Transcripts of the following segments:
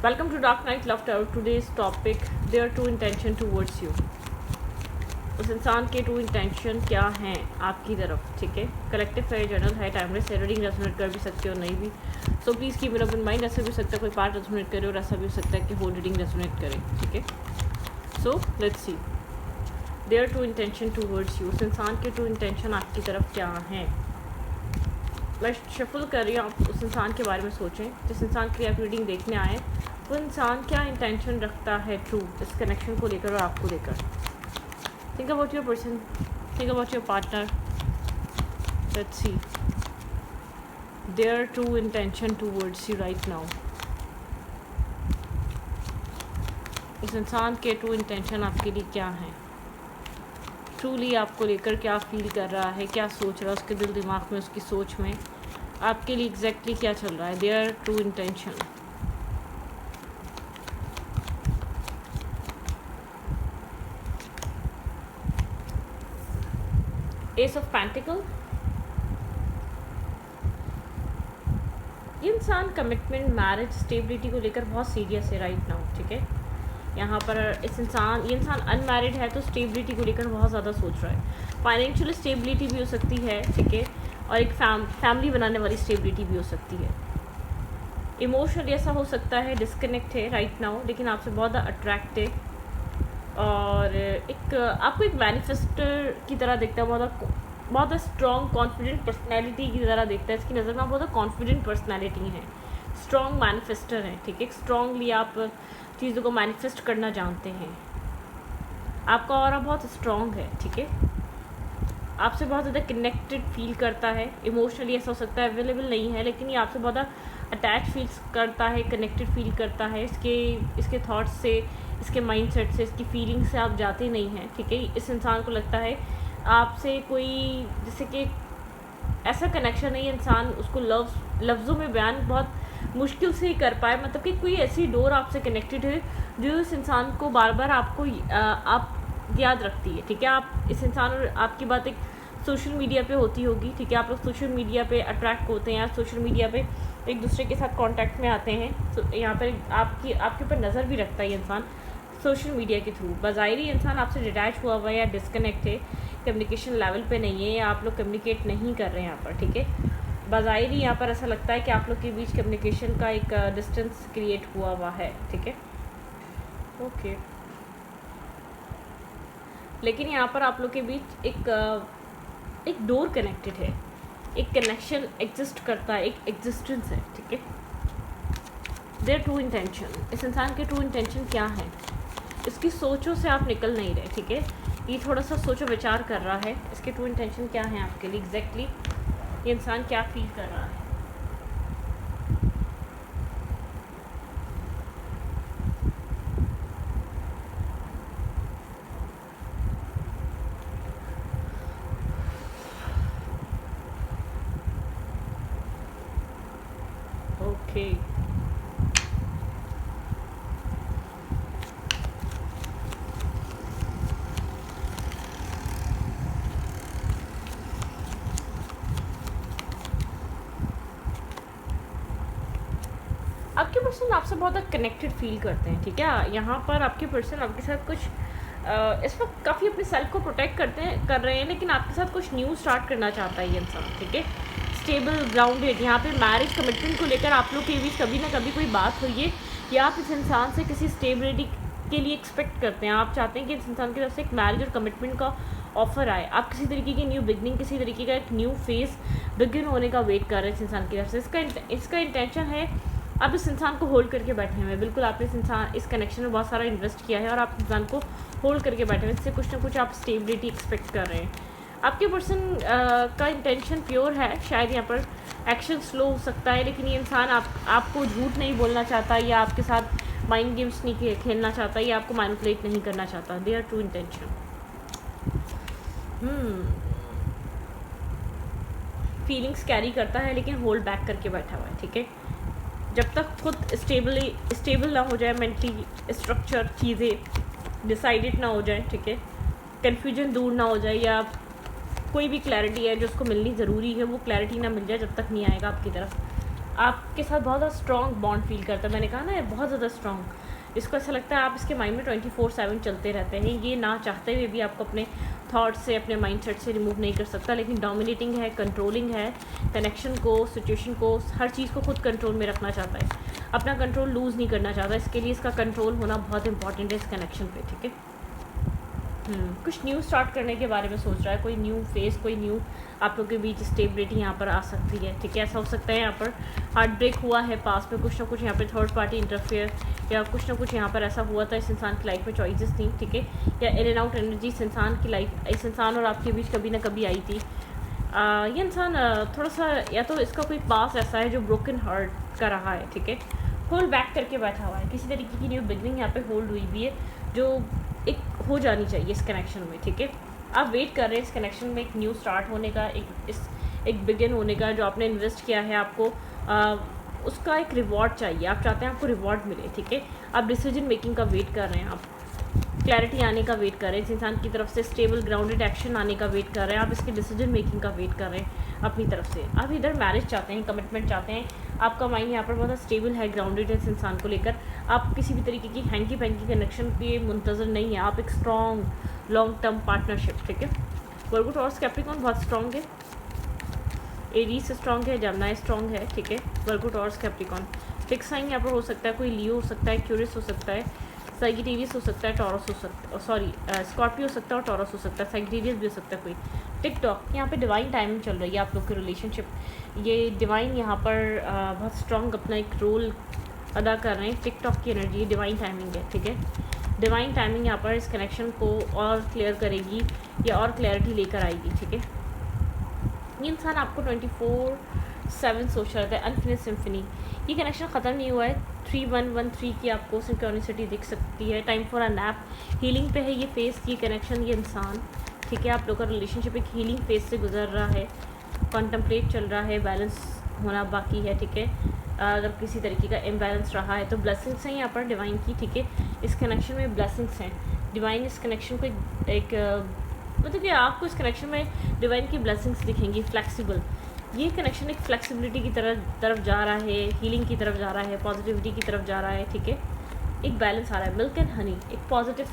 Welcome to Dark Night Laughter. Today's topic, their true intention towards you. उस इंसान के true intention क्या हैं आपकी तरफ, ठीक है. कलेक्टिव है, जर्नल है, टाइमलेस है, रीडिंग रेजोनेट कर भी सकते हो, नहीं भी. So please keep it open mind. ऐसा भी हो सकता है कोई पार्ट रेजोनेट करे और ऐसा भी हो सकता है कि होल रीडिंग रेजोनेट करे, ठीक है. So let's see their true intention towards you. उस इंसान के ट्रू इंटेंशन आपकी तरफ क्या हैं. मैं शफल कर रही हूँ, आप उस इंसान के बारे में सोचें जिस इंसान की आप रीडिंग देखने आए. वो इंसान क्या इंटेंशन रखता है ट्रू इस कनेक्शन को लेकर और आपको लेकर. Think about your person, think about your partner. Let's see their true intention towards you right now. उस इंसान के ट्रू इंटेंशन आपके लिए क्या हैं. ट्रूली आपको लेकर क्या फील कर रहा है, क्या सोच रहा है, उसके दिल दिमाग में, उसकी सोच में आपके लिए एग्जैक्टली क्या चल रहा है. Their true intention. Ace of pentacle. ये इंसान कमिटमेंट, मैरिज, स्टेबिलिटी को लेकर बहुत सीरियस है राइट नाउ, ठीक है. यहाँ पर ये इंसान अनमैरिड है तो स्टेबिलिटी को लेकर बहुत ज़्यादा सोच रहा है. फाइनेंशियल स्टेबिलिटी भी हो सकती है, ठीक है, और एक फैमिली बनाने वाली स्टेबिलिटी भी हो सकती है. इमोशनली ऐसा हो सकता है डिस्कनेक्ट है राइट नाउ, लेकिन आपसे बहुत ज़्यादा अट्रैक्ट है और एक आपको एक मैनिफेस्टर की तरह देखता है. बहुत स्ट्रॉन्ग कॉन्फिडेंट पर्सनैलिटी की तरह देखता है. इसकी नज़र में बहुत कॉन्फिडेंट पर्सनैलिटी है, स्ट्रॉन्ग मैनिफेस्टर है, ठीक है. स्ट्रॉन्गली आप चीज़ों को मैनिफेस्ट करना जानते हैं. आपका ऑरा बहुत स्ट्रॉन्ग है, ठीक है. आपसे बहुत ज़्यादा कनेक्टेड फील करता है. इमोशनली ऐसा हो सकता है अवेलेबल नहीं है, लेकिन ये आपसे बहुत ज़्यादा अटैच फील करता है, कनेक्टेड फील करता है. इसके थॉट्स से, इसके माइंडसेट से, इसकी फीलिंग से आप जाते नहीं हैं, ठीक है. इस इंसान को लगता है आपसे कोई जैसे कि ऐसा कनेक्शन है, ये इंसान उसको लफ्ज़ों में बयान बहुत मुश्किल से ही कर पाए. मतलब कि कोई ऐसी डोर आपसे कनेक्टेड है जो इस इंसान को बार बार आपको आप याद रखती है, ठीक है. आप इस इंसान और आपकी बात एक सोशल मीडिया पे होती होगी, ठीक है. आप लोग सोशल मीडिया पे अट्रैक्ट होते हैं या सोशल मीडिया पे एक दूसरे के साथ कांटेक्ट में आते हैं. तो यहाँ पर आपके ऊपर नज़र भी रखता है ये इंसान सोशल मीडिया के थ्रू. बज़ाहिरी इंसान आपसे डिटैच हुआ हुआ है या डिस्कनेक्ट है, कम्युनिकेशन लेवल पे नहीं है, या आप लोग कम्युनिकेट नहीं कर रहे हैं यहाँ पर, ठीक है. बज़ाहिरी यहाँ पर ऐसा लगता है कि आप लोग के बीच कम्युनिकेशन का एक डिस्टेंस क्रिएट हुआ है, ठीक है. ओके, लेकिन यहाँ पर आप लोग के बीच एक डोर कनेक्टेड है, एक कनेक्शन एग्जिस्ट करता है, एक एग्जिस्टेंस है, ठीक है. Their true intention. इस इंसान के ट्रू इंटेंशन क्या है. इसकी सोचों से आप निकल नहीं रहे, ठीक है. ये थोड़ा सा सोचो विचार कर रहा है. इसके ट्रू इंटेंशन क्या है आपके लिए एग्जैक्टली. ये इंसान क्या फील कर रहा है. ओके, आपके पर्सन आपसे बहुत कनेक्टेड फील करते हैं, ठीक है. यहाँ पर आपके पर्सन आपके साथ कुछ इस वक्त काफ़ी अपने सेल्फ को प्रोटेक्ट कर रहे हैं, लेकिन आपके साथ कुछ न्यू स्टार्ट करना चाहता है ये इंसान, ठीक है. Stable, grounded. यहाँ पे मैरिज कमिटमेंट को लेकर आप लोग के बीच कभी ना कभी कोई बात हुई है, या आप इस इंसान से किसी स्टेबिलिटी के लिए एक्सपेक्ट करते हैं. आप चाहते हैं कि इस इंसान की तरफ से एक मैरिज और कमिटमेंट का ऑफर आए. आप किसी तरीके की न्यू बिगनिंग, किसी तरीके का एक न्यू फेस बिगिन होने का वेट कर रहे हैं इस इंसान की तरफ से. इसका इंटेंशन है आप इस इंसान को होल्ड करके बैठे हुए हैं. बिल्कुल आपने इस कनेक्शन में बहुत सारा इन्वेस्ट किया है और आप इंसान को होल्ड करके बैठे हुए हैं. इससे कुछ ना कुछ आप स्टेबिलिटी एक्सपेक्ट कर रहे हैं. आपके पर्सन का इंटेंशन प्योर है. शायद यहाँ पर एक्शन स्लो हो सकता है, लेकिन ये इंसान आपको झूठ नहीं बोलना चाहता, या आपके साथ माइंड गेम्स नहीं खेलना चाहता, या आपको मैनिपुलेट नहीं करना चाहता. They are true intention. Feelings carry करता है लेकिन होल्ड बैक करके बैठा हुआ है, ठीक है. जब तक खुद स्टेबल ना हो जाए, मेंटली स्ट्रक्चर चीज़ें डिसाइडेड ना हो जाए, ठीक है. कन्फ्यूजन दूर ना हो जाए, या कोई भी क्लैरिटी है जो उसको मिलनी ज़रूरी है वो क्लैरिटी ना मिल जाए, जब तक नहीं आएगा आपकी तरफ आपके साथ बहुत ज़्यादा स्ट्रॉन्ग बॉन्ड फील करता है। मैंने कहा ना, बहुत ज़्यादा स्ट्रॉन्ग। इसको ऐसा लगता है आप इसके माइंड में 24/7 चलते रहते हैं। ये ना चाहते हुए भी आपको अपने थॉट से, अपने माइंडसेट से रिमूव नहीं कर सकता, लेकिन डोमिनेटिंग है, कंट्रोलिंग है, कनेक्शन को, सिचुएशन को, हर चीज़ को खुद कंट्रोल में रखना चाहता है, अपना कंट्रोल लूज़ नहीं करना चाहता। इसके लिए इसका कंट्रोल होना बहुत इंपॉर्टेंट है इस कनेक्शन पे, ठीक है। कुछ न्यू स्टार्ट करने के बारे में सोच रहा है, कोई न्यू फेज़, कोई न्यू आप लोगों के बीच स्टेबिलिटी यहाँ पर आ सकती है, ठीक है। ऐसा हो सकता है यहाँ पर हार्ट ब्रेक हुआ है पास में, कुछ ना कुछ यहाँ पे थर्ड पार्टी इंटरफेयर, या कुछ ना कुछ यहाँ पर ऐसा हुआ था, इस इंसान की लाइफ में चॉइसेस थी, ठीक है, या इन एंड आउट एनर्जी इस इंसान की लाइफ, इस इंसान और आपके बीच कभी ना कभी आई थी। ये इंसान थोड़ा सा, या तो इसका कोई पास ऐसा है जो ब्रोकन हार्ट का रहा है, ठीक है, होल्ड बैक करके बैठा हुआ है, किसी तरीके की न्यू बिगनिंग यहाँ पे होल्ड हुई भी है, जो एक हो जानी चाहिए इस कनेक्शन में, ठीक है। आप वेट कर रहे हैं इस कनेक्शन में एक न्यू स्टार्ट होने का, एक बिगिन होने का। जो आपने इन्वेस्ट किया है, आपको उसका एक रिवॉर्ड चाहिए, आप चाहते हैं आपको रिवॉर्ड मिले, ठीक है। आप डिसीजन मेकिंग का वेट कर रहे हैं, आप क्लैरिटी आने का वेट कर रहे हैं, इस इंसान की तरफ से स्टेबल ग्राउंडेड एक्शन आने का वेट कर रहे हैं, आप इसके डिसीजन मेकिंग का वेट कर रहे हैं अपनी तरफ से। आप इधर मैरिज चाहते हैं, कमिटमेंट चाहते हैं, आपका माइंड यहाँ पर बहुत स्टेबल है, ग्राउंडेड है इस इंसान को लेकर। आप किसी भी तरीके की हैंकी पैंकी कनेक्शन के मुंतज़र नहीं है, आप एक स्ट्रॉन्ग लॉन्ग टर्म पार्टनरशिप, ठीक है। वर्गो टॉरस कैप्रिकॉर्न बहुत स्ट्रॉन्ग है, एरीज स्ट्रॉन्ग है, जमुनाई स्ट्रॉन्ग है, ठीक है। वर्गो टॉरस कैप्रिकॉर्न फिक्स साइन यहाँ पर हो सकता है, कोई लियो हो सकता है, क्यूरियस हो सकता है, सैगिटेरियस हो सकता है, टॉरस हो सकता है, सॉरी स्कॉर्पियो हो सकता है और टॉरस हो सकता है, सैगिटेरियस भी हो सकता है कोई। टिकटॉक यहाँ पे डिवाइन टाइमिंग चल रही है आप लोग की रिलेशनशिप, ये डिवाइन यहाँ पर बहुत स्ट्रॉन्ग अपना एक रोल अदा कर रहे हैं। टिकटॉक की एनर्जी डिवाइन टाइमिंग है, ठीक है। डिवाइन टाइमिंग यहाँ पर इस कनेक्शन को और क्लियर करेगी या और क्लैरिटी लेकर आएगी, ठीक है। ये इंसान आपको 24/7 सोच रहा था, अनफिनिश सिम्फनी। ये कनेक्शन ख़त्म नहीं हुआ है, 3113 की आपको सिंक्रोनिसिटी दिख सकती है। Time for a nap, healing पे है ये फेस, ये कनेक्शन, ये इंसान, ठीक है। आप लोग का रिलेशनशिप एक हीलिंग फेज से गुजर रहा है, कॉन्टम्पलेट चल रहा है, बैलेंस होना बाकी है, ठीक है। अगर किसी तरीके का इम्बैलेंस रहा है तो ब्लेसिंग्स हैं यहाँ पर डिवाइन की, ठीक है। इस कनेक्शन में ब्लेसिंग्स हैं, डिवाइन इस कनेक्शन को एक मतलब कि आपको इस कनेक्शन में डिवाइन की ब्लेसिंग्स दिखेंगी। फ्लेक्सिबल, ये कनेक्शन एक फ्लेक्सिबिलिटी की तरफ जा रहा है, हीलिंग की तरफ जा रहा है, पॉजिटिविटी की तरफ जा रहा है, ठीक है। एक बैलेंस आ रहा है, मिल्क एंड हनी, एक पॉजिटिव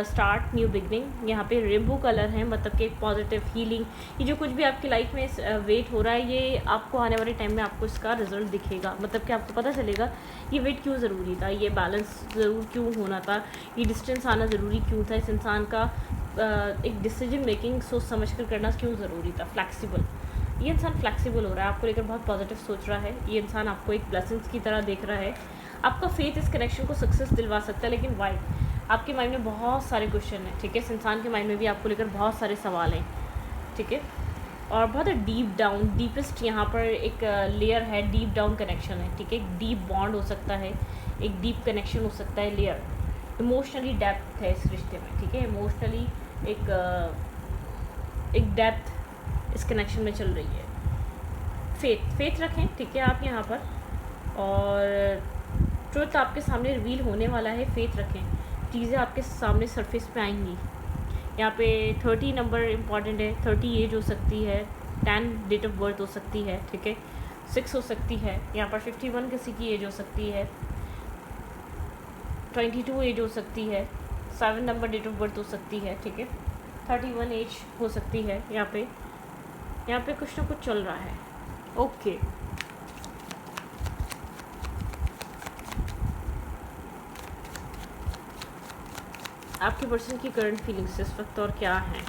स्टार्ट, न्यू बिगनिंग। यहाँ पे रेनबो कलर है, मतलब कि एक पॉजिटिव हीलिंग। ये जो कुछ भी आपकी लाइफ में वेट हो रहा है, ये आपको आने वाले टाइम में आपको इसका रिजल्ट दिखेगा, मतलब कि आपको पता चलेगा ये वेट क्यों ज़रूरी था, ये बैलेंस ज़रूर क्यों होना था, ये डिस्टेंस आना ज़रूरी क्यों था, इस इंसान का एक डिसीजन मेकिंग सोच समझ कर करना क्यों ज़रूरी था। फ्लैक्सीबल, ये इंसान फ्लैक्सीबल हो रहा है, आपको लेकर बहुत पॉजिटिव सोच रहा है, ये इंसान आपको एक ब्लेसिंग्स की तरह देख रहा है। आपका फेथ इस कनेक्शन को सक्सेस दिलवा सकता है, लेकिन वाई आपके माइंड में बहुत सारे क्वेश्चन हैं, ठीक है। इस इंसान के माइंड में भी आपको लेकर बहुत सारे सवाल हैं, ठीक है। और बहुत डीप डाउन, डीपेस्ट यहाँ पर एक लेयर है, डीप डाउन कनेक्शन है, ठीक है। एक डीप बॉन्ड हो सकता है, एक डीप कनेक्शन हो सकता है, लेयर। इमोशनली डेप्थ है इस रिश्ते में, ठीक है। इमोशनली एक डेप्थ इस कनेक्शन में चल रही है। फेथ रखें, ठीक है, आप यहाँ पर, और ट्रुथ आपके सामने रिवील होने वाला है। फेथ रखें, चीज़ें आपके सामने सरफेस पे आएंगी। यहाँ पे 30 नंबर इम्पॉर्टेंट है, 30 एज हो सकती है, 10 डेट ऑफ बर्थ हो सकती है, ठीक है, 6 हो सकती है, यहाँ पर 51 किसी की एज हो सकती है, 22 एज हो सकती है, 7 नंबर डेट ऑफ बर्थ हो सकती है, ठीक है, 31 एज हो सकती है। यहाँ पे कुछ ना कुछ चल रहा है, ओके। आपके पर्सन की करंट फीलिंग्स इस वक्त और क्या है।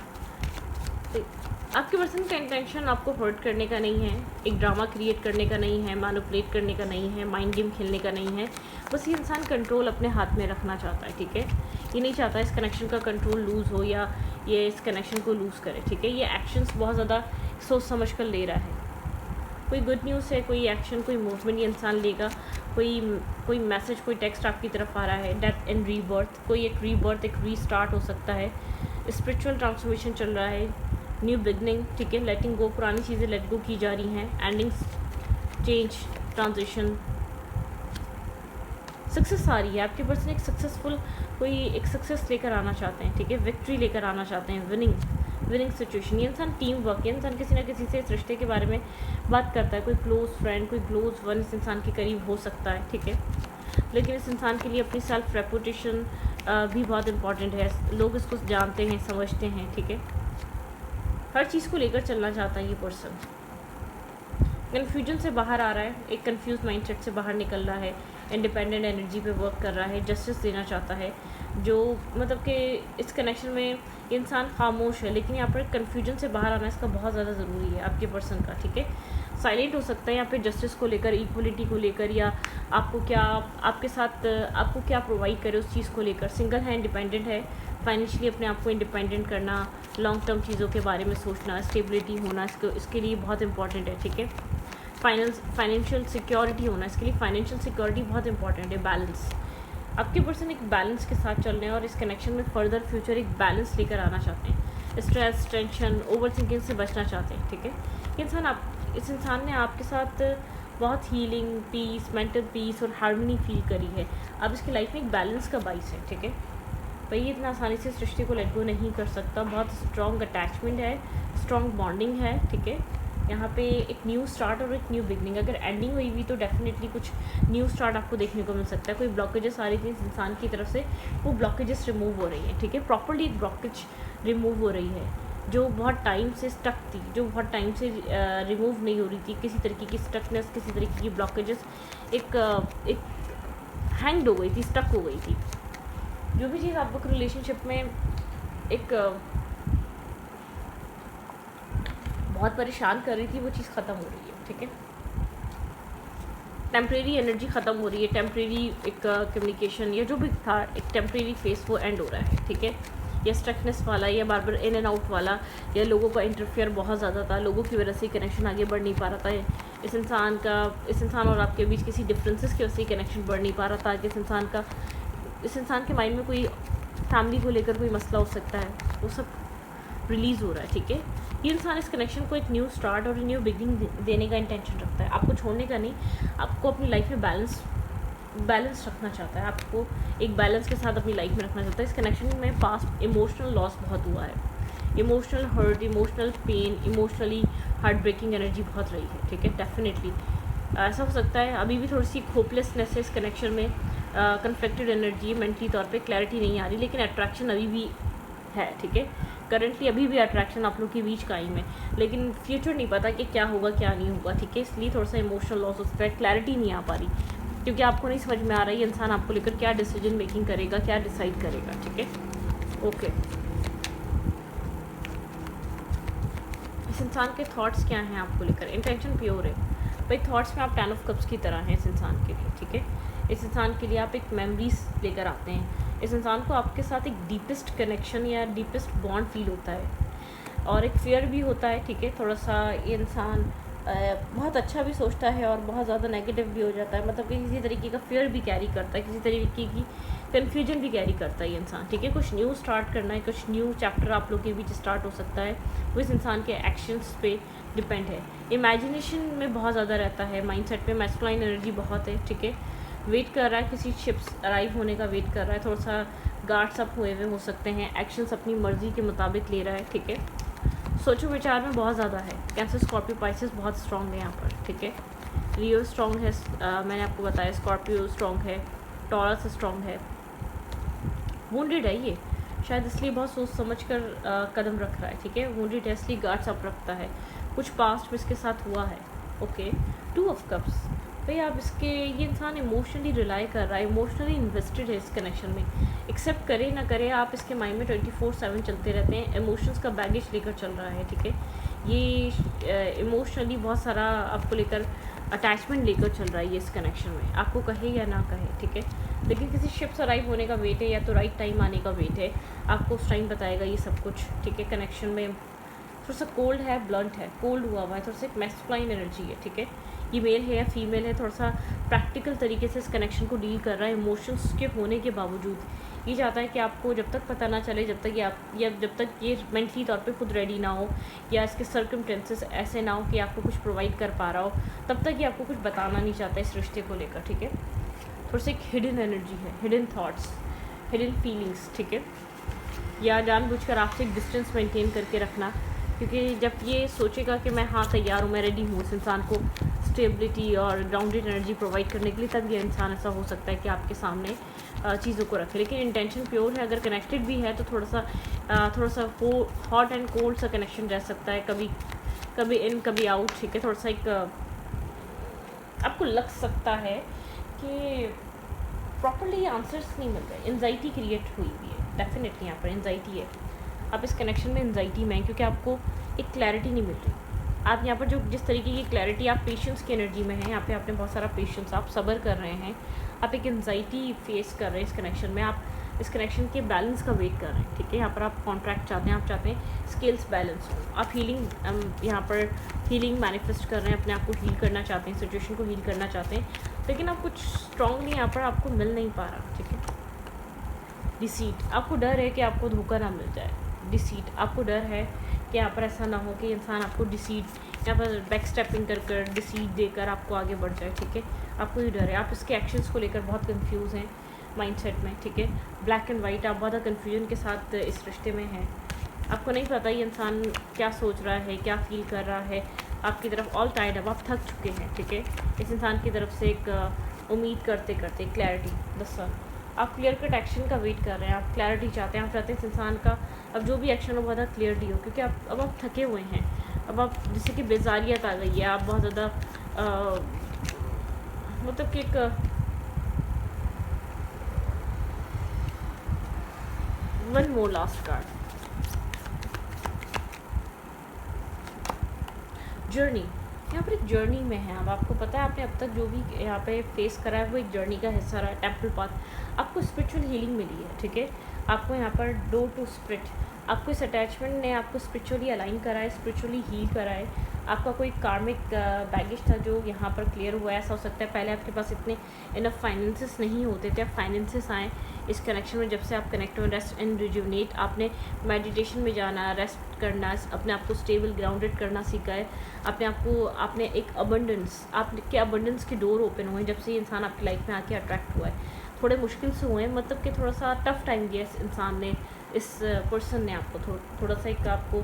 आपके पर्सन का इंटेंशन आपको हर्ट करने का नहीं है, एक ड्रामा क्रिएट करने का नहीं है, मैनिपुलेट करने का नहीं है, माइंड गेम खेलने का नहीं है। बस ये इंसान कंट्रोल अपने हाथ में रखना चाहता है, ठीक है। ये नहीं चाहता इस कनेक्शन का कंट्रोल लूज़ हो या ये इस कनेक्शन को लूज़ करे, ठीक है। ये एक्शंस बहुत ज़्यादा सोच समझ कर ले रहा है। कोई गुड न्यूज़ है, कोई एक्शन, कोई मूवमेंट ये इंसान लेगा, कोई मैसेज, कोई टेक्स्ट आपकी तरफ आ रहा है। डेथ एंड रीबर्थ, कोई एक रीबर्थ, एक रीस्टार्ट हो सकता है। स्पिरिचुअल ट्रांसफॉर्मेशन चल रहा है, न्यू बिगनिंग, ठीक है। लेटिंग गो, पुरानी चीज़ें लेट गो की जा रही हैं। एंडिंग्स, चेंज, ट्रांजिशन, सक्सेस आ रही है। आपके पर्सन एक सक्सेसफुल, कोई एक सक्सेस लेकर आना चाहते हैं, ठीक है। विक्ट्री लेकर आना चाहते हैं, विनिंग, विनिंग सिचुएशन, ये इंसान टीम वर्क, ये इंसान किसी ना किसी से इस रिश्ते के बारे में बात करता है, कोई क्लोज़ फ्रेंड, कोई क्लोज़ वन इस इंसान के करीब हो सकता है, ठीक है। लेकिन इस इंसान के लिए अपनी सेल्फ रेपुटेशन भी बहुत इंपॉर्टेंट है, लोग इसको जानते हैं, समझते हैं, ठीक है। हर चीज़ को लेकर चलना चाहता है ये पर्सन, कन्फ्यूजन से बाहर आ रहा है, एक कन्फ्यूज माइंडसेट से बाहर निकल रहा है, इंडिपेंडेंट एनर्जी पे वर्क कर रहा है, जस्टिस देना चाहता है, जो मतलब कि इस कनेक्शन में इंसान खामोश है, लेकिन यहाँ पर कन्फ्यूजन से बाहर आना इसका बहुत ज़्यादा ज़रूरी है आपके पर्सन का, ठीक है। साइलेंट हो सकता है यहाँ पे जस्टिस को लेकर, इक्वलिटी को लेकर, या आपको क्या, आपके साथ आपको क्या प्रोवाइड करे उस चीज़ को लेकर। सिंगल है, इंडिपेंडेंट है, फाइनेंशियली अपने आप को इंडिपेंडेंट करना, लॉन्ग टर्म चीज़ों के बारे में सोचना, स्टेबिलिटी होना इसके लिए बहुत इंपॉर्टेंट है, ठीक है। फाइनेंशियल सिक्योरिटी होना, इसके लिए फाइनेंशियल सिक्योरिटी बहुत इंपॉर्टेंट है। बैलेंस, आपके पर्सन एक बैलेंस के साथ चल रहे हैं और इस कनेक्शन में फर्दर फ्यूचर एक बैलेंस लेकर आना चाहते हैं, स्ट्रेस, टेंशन, ओवर थिंकिंग से बचना चाहते हैं, ठीक है। इस इंसान ने आपके साथ बहुत हीलिंग, पीस, मेंटल पीस और हार्मनी फील करी है। अब इसकी लाइफ में एक बैलेंस का बाइस है, ठीक है। भाई ये इतना आसानी से सृष्टि को लेट गो नहीं कर सकता, बहुत स्ट्रॉन्ग अटैचमेंट है, स्ट्रॉन्ग बॉन्डिंग है, ठीक है। यहाँ पे एक न्यू स्टार्ट और एक न्यू बिगनिंग, अगर एंडिंग हुई भी तो डेफिनेटली कुछ न्यू स्टार्ट आपको देखने को मिल सकता है। कोई ब्लॉकेजेस आ रही थी इस इंसान की तरफ से, वो ब्लॉकेजेस रिमूव हो रही हैं, ठीक है। प्रॉपर्ली एक ब्लॉकेज रिमूव हो रही है जो बहुत टाइम से स्टक थी, जो बहुत टाइम से रिमूव नहीं हो रही थी। किसी तरीके की स्टकनेस, किसी तरीके की ब्लॉकेजेस एक हैंग्ड हो गई थी, स्टक हो गई थी। जो भी चीज़ आपको रिलेशनशिप में एक बहुत परेशान कर रही थी, वो चीज़ ख़त्म हो रही है, ठीक है। टेम्प्रेरी एनर्जी ख़त्म हो रही है, टेम्प्रेरी एक कम्युनिकेशन या जो भी था, एक टेम्प्रेरी फेस वो एंड हो रहा है, ठीक है। या स्ट्रकनेस वाला, या बार बार इन एंड आउट वाला, या लोगों का इंटरफेयर बहुत ज़्यादा था, लोगों की वजह से कनेक्शन आगे बढ़ नहीं पा रहा था। इस इंसान और आपके बीच किसी डिफरेंसेस की वजह से कनेक्शन बढ़ नहीं पा रहा था। कि इस इंसान के माइंड में कोई फैमिली को लेकर कोई मसला हो सकता है, वो सब रिलीज़ हो रहा है, ठीक है। ये इंसान इस कनेक्शन को एक न्यू स्टार्ट और न्यू बिगिनिंग देने का इंटेंशन रखता है, आपको छोड़ने का नहीं, आपको अपनी लाइफ में बैलेंस रखना चाहता है, आपको एक बैलेंस के साथ अपनी लाइफ में रखना चाहता है। इस कनेक्शन में पास्ट इमोशनल लॉस बहुत हुआ है, emotional hurt, emotional pain, emotionally heart breaking energy बहुत रही है, ठीक है। डेफिनेटली ऐसा हो सकता है अभी भी थोड़ी सी होपलेसनेस है इस कनेक्शन में, कन्फ्लिक्टेड एनर्जी, मेंटली तौर पे क्लैरिटी नहीं आ रही, लेकिन अट्रैक्शन अभी भी है, ठीक है। करंटली अभी भी अट्रैक्शन आप लोग के बीच कायम है, लेकिन फ्यूचर नहीं पता कि क्या होगा क्या नहीं होगा, ठीक है। इसलिए थोड़ा सा इमोशनल लॉस हो सकता है, क्लैरिटी नहीं आ पा रही, क्योंकि आपको नहीं समझ में आ रहा है ये इंसान आपको लेकर क्या डिसीजन मेकिंग करेगा, क्या डिसाइड करेगा, ठीक है। ओके, इस इंसान के थॉट्स क्या हैं आपको लेकर, इंटेंशन प्योर है भाई। थॉट्स में आप 10 ऑफ कप्स की तरह हैं इस इंसान के लिए, ठीक है। इस इंसान के लिए आप एक मेमोरीज लेकर आते हैं, इस इंसान को आपके साथ एक डीपेस्ट कनेक्शन या डीपेस्ट बॉन्ड फील होता है, और एक फेयर भी होता है, ठीक है। थोड़ा सा ये इंसान बहुत अच्छा भी सोचता है और बहुत ज़्यादा नेगेटिव भी हो जाता है, मतलब कि किसी तरीके का फेयर भी कैरी करता है, किसी तरीके की कन्फ्यूजन भी कैरी करता है ये इंसान, ठीक है। कुछ न्यू स्टार्ट करना है, कुछ न्यू चैप्टर आप लोग के बीच स्टार्ट हो सकता है, वो इस इंसान के एक्शंस पे डिपेंड है। इमेजिनेशन में बहुत ज़्यादा रहता है, माइंडसेट पे मैस्कुलाइन एनर्जी बहुत है, ठीक है। वेट कर रहा है, किसी शिप्स अराइव होने का वेट कर रहा है, थोड़ा सा गार्ड्स अप हुए हुए हो सकते हैं, एक्शंस अपनी मर्जी के मुताबिक ले रहा है, ठीक है। सोचो विचार में बहुत ज़्यादा है, कैंसर, स्कॉर्पियो, पाइसेस बहुत स्ट्रॉन्ग है यहाँ पर, ठीक है। लियो स्ट्रॉन्ग है, मैंने आपको बताया, स्कॉर्पियो स्ट्रॉन्ग है, टॉरस स्ट्रॉन्ग है, वुंडेड है ये, शायद इसलिए बहुत सोच समझ कर कदम रख रहा है, ठीक है। वुंडेड है इसलिए गार्ड्स अप रखता है, कुछ पास्ट में इसके साथ हुआ है, ओके। 2 ऑफ कप्स, भाई आप ये इंसान इमोशनली रिलाई कर रहा है, इमोशनली इन्वेस्टेड है इस कनेक्शन में, एक्सेप्ट करे ना करे आप इसके माइंड में 24/7 चलते रहते हैं, इमोशंस का बैगेज लेकर चल रहा है, ठीक है। ये इमोशनली बहुत सारा आपको लेकर अटैचमेंट लेकर चल रहा है ये इस कनेक्शन में, आपको कहे या ना कहे, ठीक है। लेकिन किसी शिप्स अराइव होने का वेट है, या तो राइट टाइम आने का वेट है, आपको उस टाइम बताएगा ये सब कुछ, ठीक है। कनेक्शन में थोड़ा सा कोल्ड है, ब्लंट है, कोल्ड हुआ हुआ है, थोड़ा सा एक मैस्कुलाइन एनर्जी है, ठीक है। ये मेल है या फीमेल है, थोड़ा सा प्रैक्टिकल तरीके से इस कनेक्शन को डील कर रहा है, इमोशंस के होने के बावजूद ये चाहता है कि आपको जब तक पता ना चले, जब तक ये मेंटली तौर पे खुद रेडी ना हो, या इसके सर्कमस्टेंसेस ऐसे ना हो कि आपको कुछ प्रोवाइड कर पा रहा हो, तब तक ये आपको कुछ बताना नहीं चाहता इस रिश्ते को लेकर, ठीक है। थोड़ा सा एक हिडन एनर्जी है, हिडन थाट्स, हिडन फीलिंग्स, ठीक है। या जानबूझकर आपसे एक डिस्टेंस मेंटेन करके रखना, क्योंकि जब ये सोचेगा कि मैं हाँ तैयार हूँ, मैं रेडी हूँ इस इंसान को स्टेबिलिटी और ग्राउंडेड एनर्जी प्रोवाइड करने के लिए, तब ये इंसान ऐसा हो सकता है कि आपके सामने चीज़ों को रखे। लेकिन इंटेंशन प्योर है, अगर कनेक्टेड भी है तो थोड़ा सा हॉट एंड कोल्ड सा कनेक्शन रह सकता है, कभी इन कभी आउट, ठीक है। थोड़ा सा एक आपको लग सकता है कि प्रॉपर्ली आंसर्स नहीं मिल रहे, एनजाइटी क्रिएट हुई हुई है, डेफिनेटली यहाँ पर एनजाइटी है। आप इस कनेक्शन में एनजाइटी में हैं क्योंकि आपको एक क्लैरिटी नहीं मिल रही। आप यहाँ पर जो जिस तरीके की क्लैरिटी, आप पेशेंस की एनर्जी में हैं, यहाँ पे आपने बहुत सारा पेशेंस, आप सब्र कर रहे हैं, आप एक एनजाइटी फेस कर रहे हैं इस कनेक्शन में, आप इस कनेक्शन के बैलेंस का वेट कर रहे हैं, ठीक है। यहाँ पर आप कॉन्ट्रैक्ट चाहते हैं, आप चाहते हैं स्केल्स बैलेंस हो, आप हीलिंग यहाँ पर हीलिंग मैनिफेस्ट कर रहे हैं, अपने आप को हील करना चाहते हैं, सिचुएशन को हील करना चाहते हैं, लेकिन आप कुछ स्ट्रांगली यहाँ पर आपको मिल नहीं पा रहा, ठीक है। डिसीट, आपको डर है कि आपको धोखा ना मिल जाए। डिसीट, आपको डर है कि यहाँ पर ऐसा ना हो कि इंसान आपको डिसीट यहाँ पर बैक स्टेपिंग कर डिसीट देकर आपको आगे बढ़ जाए, ठीक है। आपको ये डर है, आप इसके एक्शंस को लेकर बहुत कंफ्यूज हैं माइंडसेट में, ठीक है। ब्लैक एंड वाइट, आप बहुत कन्फ्यूजन के साथ इस रिश्ते में हैं, आपको नहीं पता ये इंसान क्या सोच रहा है, क्या फील कर रहा है आपकी तरफ, ऑल टाइड अब आप थक चुके हैं, ठीक है। इस इंसान की तरफ से एक उम्मीद करते करते क्लैरिटी, दसा आप क्लियर कट एक्शन का वेट कर रहे हैं, आप क्लैरिटी चाहते हैं, आप चाहते हैं इस इंसान का अब जो भी एक्शन हो बहुत ज़्यादा क्लियरिटी हो, क्योंकि अब आप थके हुए हैं, अब आप जैसे कि बेजारियत आ गई है, आप बहुत ज़्यादा मतलब कि एक one more last card, journey, यहाँ पर एक जर्नी में है। अब आपको पता है आपने अब तक जो भी यहाँ पे फेस करा है वो एक जर्नी का हिस्सा रहा है, टेम्पल पाथ, आपको स्पिरिचुअल हीलिंग मिली है, ठीक है। आपको यहाँ पर डोर टू स्पिरिट, आपको इस अटैचमेंट ने आपको स्पिरिचुअली अलाइन करा है, स्पिरिचुअली हील करा है, आपका कोई कार्मिक बैगेज था जो यहाँ पर क्लियर हुआ है। ऐसा हो सकता है पहले आपके पास इतने इनफ फाइनेंसेस नहीं होते थे, अब फाइनेंसेस आए इस कनेक्शन में, जब से आप कनेक्ट हो, रेस्ट एंड रिजुवनेट, आपने मेडिटेशन में जाना, रेस्ट करना, अपने आप को स्टेबल ग्राउंडेड करना सीखा है, आपने एक अबंडेंस, आपके अबंडेंस के डोर ओपन हुए जब से ये इंसान आपकी लाइफ में आके अट्रैक्ट हुआ है। थोड़े मुश्किल से हुए हैं, मतलब कि थोड़ा सा टफ टाइम दिया इस इंसान ने, इस पर्सन ने आपको थोड़ा सा एक आपको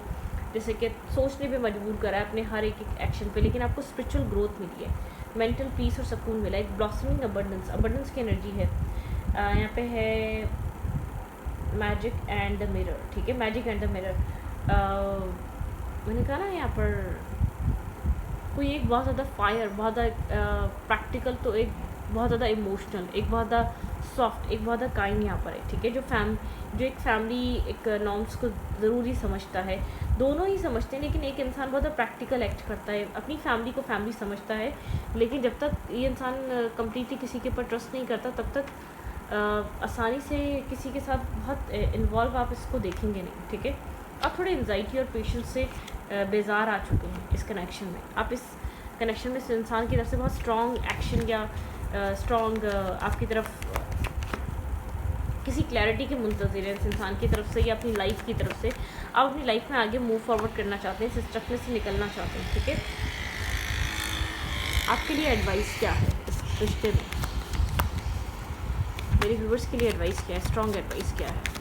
जैसे कि सोचने पे मजबूर करा है अपने हर एक एक्शन पे, लेकिन आपको स्पिरिचुअल ग्रोथ मिली है, मेंटल पीस और सुकून मिला, एक ब्लॉसमिंग अबंडेंस की एनर्जी है। यहाँ पे है मैजिक एंड द मिरर, ठीक है। मैजिक एंड द मिरर, मैंने कहा ना यहाँ पर कोई एक बहुत ज़्यादा फायर, बहुत ज़्यादा प्रैक्टिकल, तो एक बहुत ज़्यादा इमोशनल, एक बहुत ज़्यादा सॉफ्ट, एक बहुत ज़्यादा काइंड यहाँ पर है, ठीक है। जो एक फैमिली एक नॉर्म्स को ज़रूरी समझता है, दोनों ही समझते हैं, लेकिन एक इंसान बहुत ज़्यादा प्रैक्टिकल एक्ट करता है, अपनी फैमिली को फैमिली समझता है, लेकिन जब तक ये इंसान कम्प्लीटली किसी के ऊपर ट्रस्ट नहीं करता तब तक आसानी से किसी के साथ बहुत इन्वॉल्व आप इसको देखेंगे नहीं, ठीक है। आप थोड़े एंजाइटी और पेशेंस से बेजार आ चुके हैं इस कनेक्शन में, आप इस कनेक्शन में इस इंसान की तरफ से बहुत स्ट्रॉन्ग एक्शन या स्ट्रॉन्ग आपकी तरफ किसी क्लैरिटी के मुंतज़िर हैं इस इंसान की तरफ से या अपनी लाइफ की तरफ से। आप अपनी लाइफ में आगे मूव फॉरवर्ड करना चाहते हैं, इस स्ट्रक्चर से निकलना चाहते हैं, ठीक है। आपके लिए एडवाइस क्या है इस रिश्ते में, मेरे व्यूवर्स के लिए एडवाइस क्या है, स्ट्रॉन्ग एडवाइस क्या है?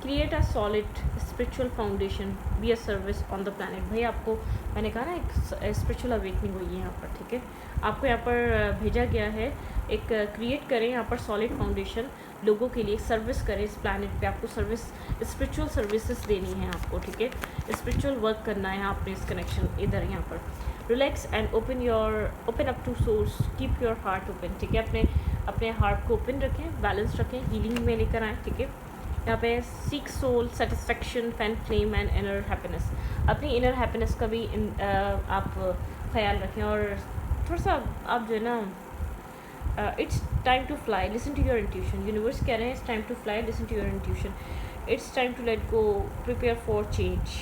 Create a solid spiritual foundation, be a service on the planet. भाई आपको मैंने कहा ना एक स्पिरिचुअल अवेकनिंग हुई है यहाँ पर, ठीक है। आपको यहाँ पर भेजा गया है एक क्रिएट करें यहाँ पर सॉलिड फाउंडेशन, लोगों के लिए सर्विस करें इस प्लानट पे, आपको सर्विस स्पिरिचुअल सर्विसेज देनी है आपको, ठीक है। स्पिरिचुअल वर्क करना है आपने इस कनेक्शन इधर यहाँ पर। Relax and open up to source, keep your heart open, ठीक है। अपने हार्ट को ओपन रखें, बैलेंस रखें, हीलिंग में लेकर आएँ, ठीक है। यहाँ पे seek soul satisfaction fan flame and inner happiness, अपनी इनर हैप्पीनेस का भी आप ख्याल रखें, और थोड़ा सा आप जो है ना it's time to fly, listen to your intuition, universe कह रहे हैं it's time to fly, listen to your intuition, it's time to let go, prepare for change.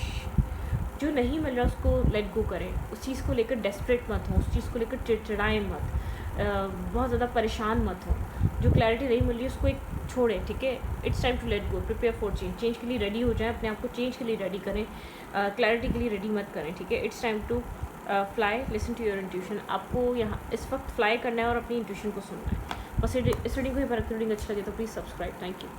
जो नहीं मिल रहा उसको लेट गो करें, उस चीज़ को लेकर डेस्परेट मत हो, उस चीज़ को लेकर चिड़चिड़ाएँ मत, बहुत ज़्यादा परेशान मत हो, जो क्लैरिटी नहीं मिल रही उसको एक छोड़ें, ठीक है। It's time to let go, prepare for change, change के लिए रेडी हो जाएं, अपने आप को चेंज के लिए रेडी करें, क्लैरिटी के लिए रेडी मत करें, ठीक है। It's time to fly, listen to your intuition, आपको यहाँ इस वक्त फ्लाई करना है और अपनी इंट्यूशन को सुनना है। बस इस रीडिंग को ही पर रीडिंग अच्छी लगे तो प्लीज़ सब्सक्राइब। Thank you.